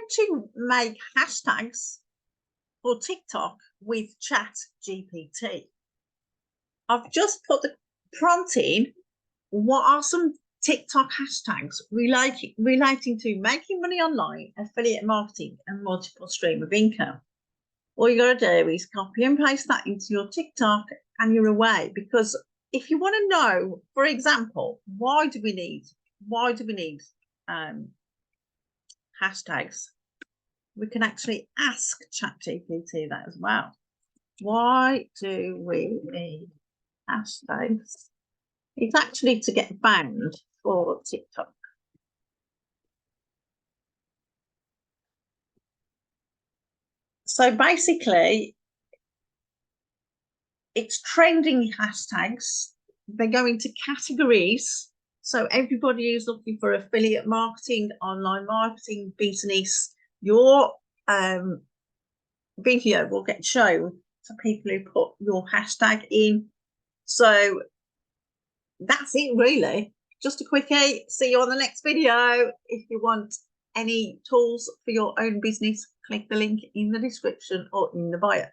to make hashtags for TikTok with Chat GPT. I've just put the prompt in. What are some TikTok hashtags relating to making money online, affiliate marketing, and multiple stream of income? All you got to do is copy and paste that into your TikTok and you're away. Because if you want to know, for example, why do we need hashtags, we can actually ask ChatGPT that as well. Why do we need hashtags? It's actually to get banned for TikTok. So basically, it's trending hashtags. They go into categories. So everybody who's looking for affiliate marketing, online marketing, business, your video will get shown to people who put your hashtag in. So that's it, really. Just a quickie. See you on the next video. If you want any tools for your own business, click the link in the description or in the bio.